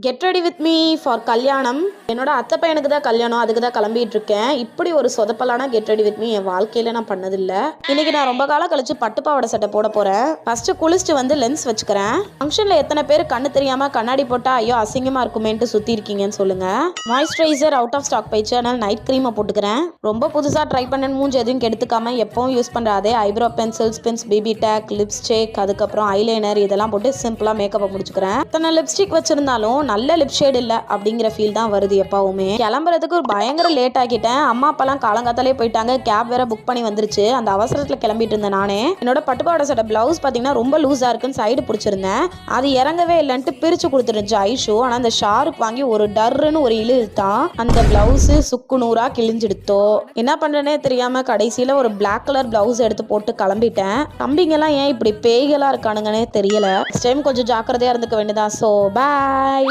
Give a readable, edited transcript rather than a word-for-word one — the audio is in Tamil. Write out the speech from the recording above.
Get ready with me for கல்யாணம். என்னோட அத்தை பையனுக்கு தான் கல்யாணம், அதுக்கு தான் கிளம்பிட்டு இருக்கேன். இப்படி ஒரு சொதப்பலான கெட் ரெடி வித் மீ என் வாழ்க்கையில நான் பண்ணதில்லை. இன்னைக்கு நான் ரொம்ப காலம் கழிச்சு பட்டுப்பாவடை சட்டை போட போறேன். ஃபர்ஸ்ட் குளிச்சுட்டு வந்து லென்ஸ் வச்சுக்கிறேன். ஃபங்க்ஷன்ல எத்தனை பேர் கண்ணு தெரியாம கண்ணாடி போட்டா ஐயோ அசிங்கமா இருக்குமேன்ட்டு சுத்தி இருக்கீங்கன்னு சொல்லுங்க. மாய்ஸ்சரைசர் அவுட் ஆஃப் ஸ்டாக் போயிடுச்சு, அதனால நைட் க்ரீமை போட்டுக்கிறேன். ரொம்ப புதுசா ட்ரை பண்ண மூஞ்சி எதுவும் கெடுத்துக்காம எப்பவும் யூஸ் பண்ற அதே eyebrow pencils, pins, baby take, lipstick, அதுக்கப்புறம் ஐலைனர் இதெல்லாம் போட்டு சிம்பிளா மேக்கப்பை முடிச்சுக்கிறேன். இத்தனை லிப்ஸ்டிக் வச்சிருந்தாலும் நல்ல லிப் ஷேட் இல்லை அப்படிங்கிற ஃபீல் தான் வருது எப்பவுமே. கிளம்புறதுக்கு ஒரு பயங்கர லேட் ஆகிட்டேன். அம்மா அப்பாலாம் காலங்காத்தாலே போயிட்டாங்க. கேப் வேற புக் பண்ணி வந்துருச்சு. அந்த அவசரத்தில் கிளம்பிட்டு இருந்தேன் நானே. என்னோட பட்டுப்பாவாடை சட்டை பிளவுஸ் பார்த்தீங்கன்னா ரொம்ப லூஸாக இருக்குன்னு சைடு பிடிச்சிருந்தேன். அது இறங்கவே இல்லைன்ட்டு பிரிச்சு கொடுத்துருந்துச்சு ஐஷோ. ஆனால் அந்த ஷார்ப் வாங்கி ஒரு டர்ன்னு ஒரு இழுத்தான். அந்த பிளவுஸ் சுக்கு நூறா கிழிஞ்சிடுத்தோ. என்ன பண்றேனே தெரியாம கடைசியில ஒரு பிளாக் கலர் பிளவுஸ் எடுத்து போட்டு கிளம்பிட்டேன். தம்பிங்கெல்லாம் ஏன் இப்படி பேய்களா இருக்கானுங்கன்னே தெரியல. நெக்ஸ்ட் டைம் கொஞ்சம் ஜாக்கிரதையா இருந்துக்க வேண்டியதா. So bye.